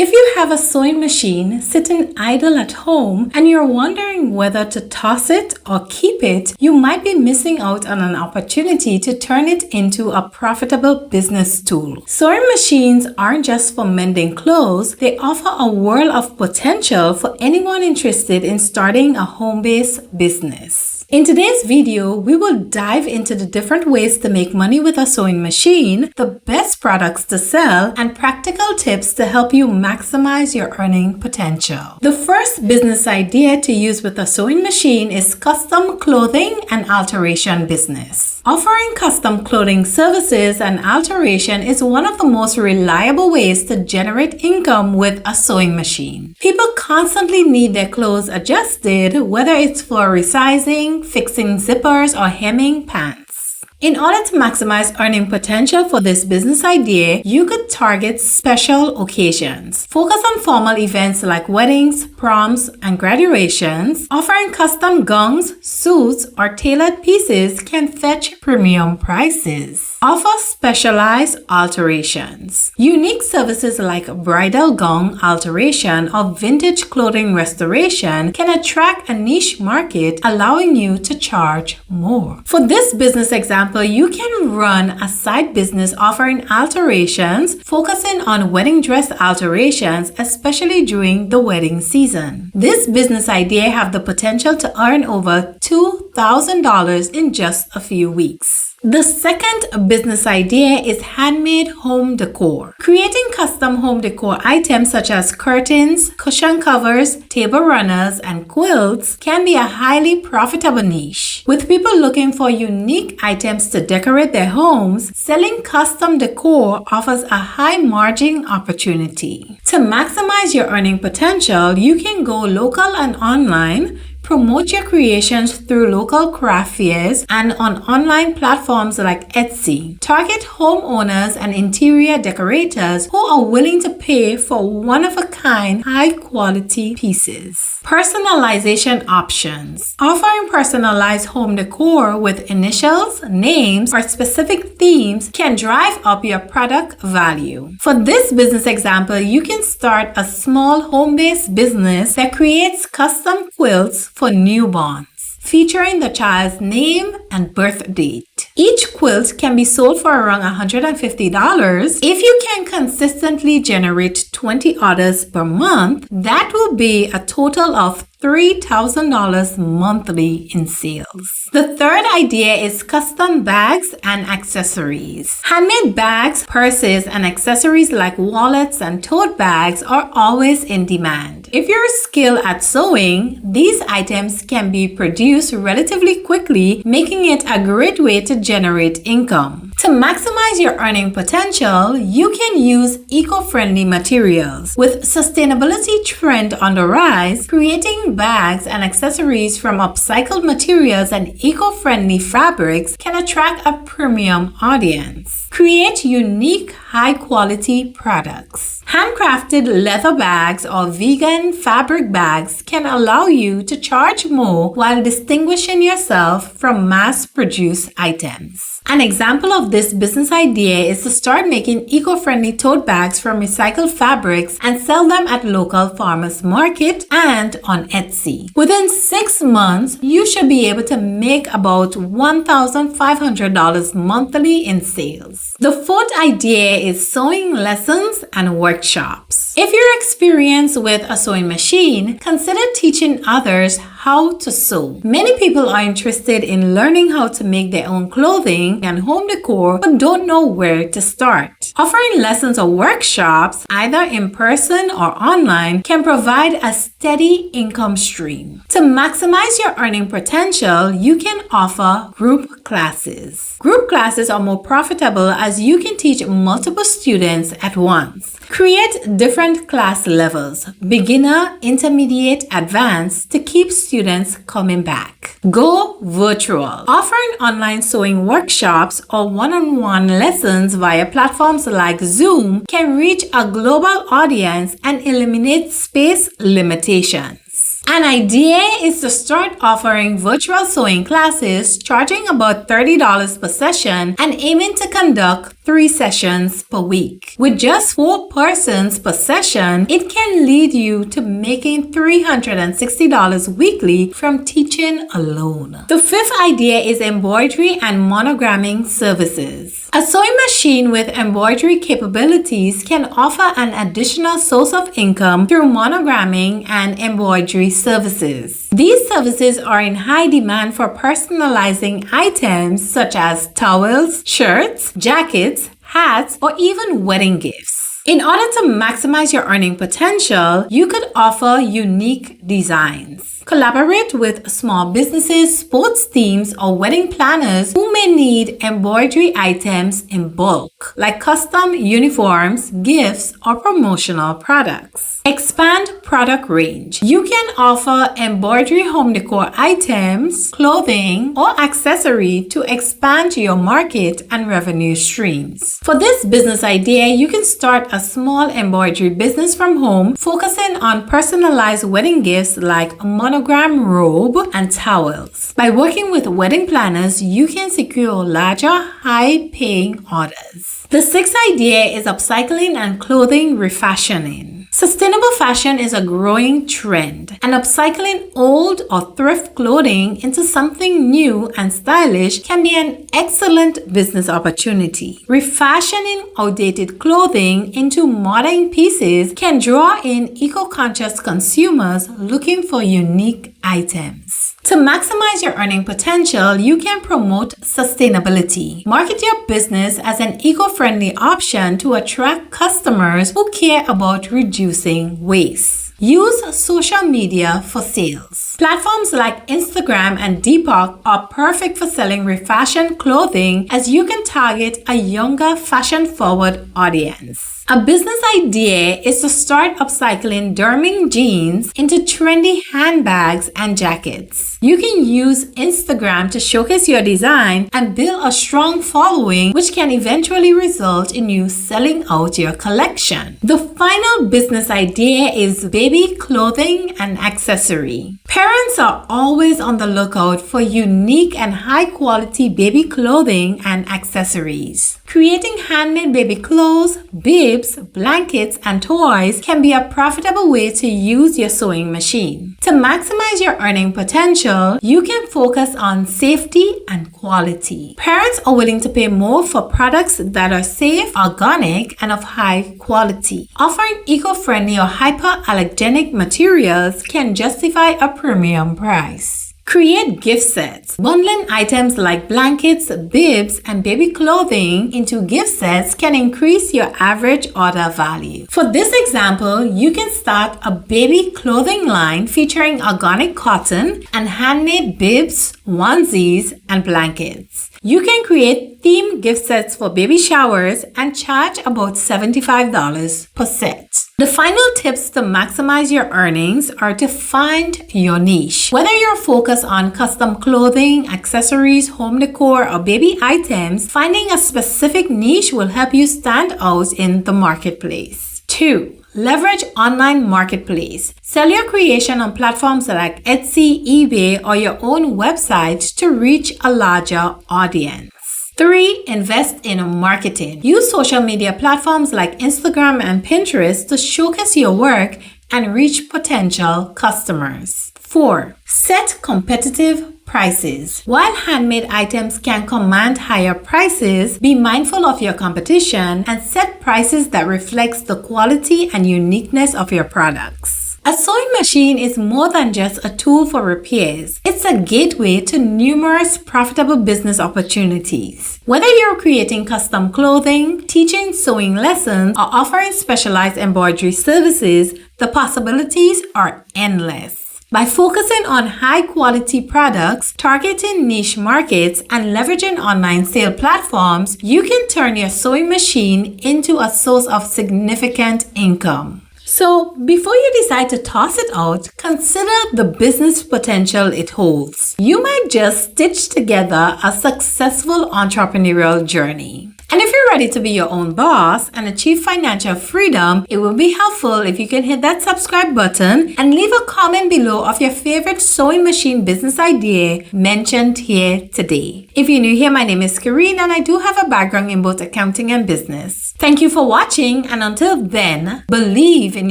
If you have a sewing machine sitting idle at home and you're wondering whether to toss it or keep it, you might be missing out on an opportunity to turn it into a profitable business tool. Sewing machines aren't just for mending clothes, they offer a world of potential for anyone interested in starting a home-based business. In today's video, we will dive into the different ways to make money with a sewing machine, the best products to sell, and practical tips to help you maximize your earning potential. The first business idea to use with a sewing machine is custom clothing and alteration business. Offering custom clothing services and alteration is one of the most reliable ways to generate income with a sewing machine. People constantly need their clothes adjusted, whether it's for resizing, fixing zippers, or hemming pants. In order to maximize earning potential for this business idea, you could target special occasions. Focus on formal events like weddings, proms, and graduations. Offering custom gowns, suits, or tailored pieces can fetch premium prices. Offer specialized alterations. Unique services like bridal gown alteration or vintage clothing restoration can attract a niche market, allowing you to charge more. For this business example, you can run a side business offering alterations, focusing on wedding dress alterations, especially during the wedding season. This business idea has the potential to earn over $2,000 in just a few weeks. The second business idea is handmade home decor. Creating custom home decor items such as curtains, cushion covers, table runners, and quilts can be a highly profitable niche. With people looking for unique items to decorate their homes, selling custom decor offers a high margin opportunity. To maximize your earning potential, you can go local and online. Promote your creations through local craft fairs and on online platforms like Etsy. Target homeowners and interior decorators who are willing to pay for one-of-a-kind, high-quality pieces. Personalization options. Offering personalized home decor with initials, names, or specific themes can drive up your product value. For this business example, you can start a small home-based business that creates custom quilts for newborns, featuring the child's name and birth date. Each quilt can be sold for around $150. If you can consistently generate 20 orders per month, that will be a total of $3,000 monthly in sales. The third idea is custom bags and accessories. Handmade bags, purses, and accessories like wallets and tote bags are always in demand. If you're skilled at sewing, these items can be produced relatively quickly, making it a great way to generate income. To maximize your earning potential, you can use eco-friendly materials. With sustainability trend on the rise, creating bags and accessories from upcycled materials and eco-friendly fabrics can attract a premium audience. Create unique, high-quality products. Handcrafted leather bags or vegan fabric bags can allow you to charge more while distinguishing yourself from mass-produced items. An example of this business idea is to start making eco-friendly tote bags from recycled fabrics and sell them at local farmers market and on Etsy. Within 6 months, you should be able to make about $1,500 monthly in sales. The fourth idea is sewing lessons and workshops. If you're experienced with a sewing machine, consider teaching others how to sew. Many people are interested in learning how to make their own clothing and home decor but don't know where to start. Offering lessons or workshops, either in person or online, can provide a steady income stream. To maximize your earning potential, you can offer group classes. Group classes are more profitable as you can teach multiple students at once. Create different class levels, beginner, intermediate, advanced, to keep students coming back. Go virtual. Offering online sewing workshops or one-on-one lessons via platforms like Zoom can reach a global audience and eliminate space limitations. An idea is to start offering virtual sewing classes, charging about $30 per session and aiming to conduct 3 sessions per week. With just 4 persons per session, it can lead you to making $360 weekly from teaching alone. The 5th idea is embroidery and monogramming services. A sewing machine with embroidery capabilities can offer an additional source of income through monogramming and embroidery services. These services are in high demand for personalizing items such as towels, shirts, jackets, hats, or even wedding gifts. In order to maximize your earning potential, you could offer unique designs. Collaborate with small businesses, sports teams, or wedding planners who may need embroidery items in bulk, like custom uniforms, gifts, or promotional products. Expand product range. You can offer embroidery home decor items, clothing, or accessory to expand your market and revenue streams. For this business idea, you can start a small embroidery business from home, focusing on personalized wedding gifts like a monogram robe and towels. By working with wedding planners, you can secure larger, high-paying orders. The 6th idea is upcycling and clothing refashioning. Sustainable fashion is a growing trend, and upcycling old or thrift clothing into something new and stylish can be an excellent business opportunity. Refashioning outdated clothing into modern pieces can draw in eco-conscious consumers looking for unique items. To maximize your earning potential, you can promote sustainability. Market your business as an eco-friendly option to attract customers who care about reducing waste. Use social media for sales. Platforms like Instagram and Depop are perfect for selling refashioned clothing, as you can target a younger, fashion-forward audience. A business idea is to start upcycling derming jeans into trendy handbags and jackets. You can use Instagram to showcase your design and build a strong following, which can eventually result in you selling out your collection. The final business idea is baby clothing and accessory. Parents are always on the lookout for unique and high-quality baby clothing and accessories. Creating handmade baby clothes, bibs, blankets, and toys can be a profitable way to use your sewing machine. To maximize your earning potential, you can focus on safety and quality. Parents are willing to pay more for products that are safe, organic, and of high quality. Offering eco-friendly or hypoallergenic materials can justify a premium price. Create gift sets. Bundling items like blankets, bibs, and baby clothing into gift sets can increase your average order value. For this example, you can start a baby clothing line featuring organic cotton and handmade bibs, onesies, and blankets. You can create themed gift sets for baby showers and charge about $75 per set. The final tips to maximize your earnings are to find your niche. Whether you're focused on custom clothing, accessories, home decor, or baby items, finding a specific niche will help you stand out in the marketplace. 2. Leverage online marketplace. Sell your creation on platforms like Etsy, eBay, or your own website to reach a larger audience. 3. Invest in marketing. Use social media platforms like Instagram and Pinterest to showcase your work and reach potential customers. 4. Set competitive prices. While handmade items can command higher prices, be mindful of your competition and set prices that reflect the quality and uniqueness of your products. A sewing machine is more than just a tool for repairs. It's a gateway to numerous profitable business opportunities. Whether you're creating custom clothing, teaching sewing lessons, or offering specialized embroidery services, the possibilities are endless. By focusing on high-quality products, targeting niche markets, and leveraging online sale platforms, you can turn your sewing machine into a source of significant income. So, before you decide to toss it out, consider the business potential it holds. You might just stitch together a successful entrepreneurial journey. And if you're ready to be your own boss and achieve financial freedom, it will be helpful if you can hit that subscribe button and leave a comment below of your favorite sewing machine business idea mentioned here today. If you're new here, my name is Karine and I do have a background in both accounting and business. Thank you for watching, and until then, believe in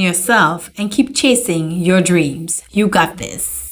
yourself and keep chasing your dreams. You got this.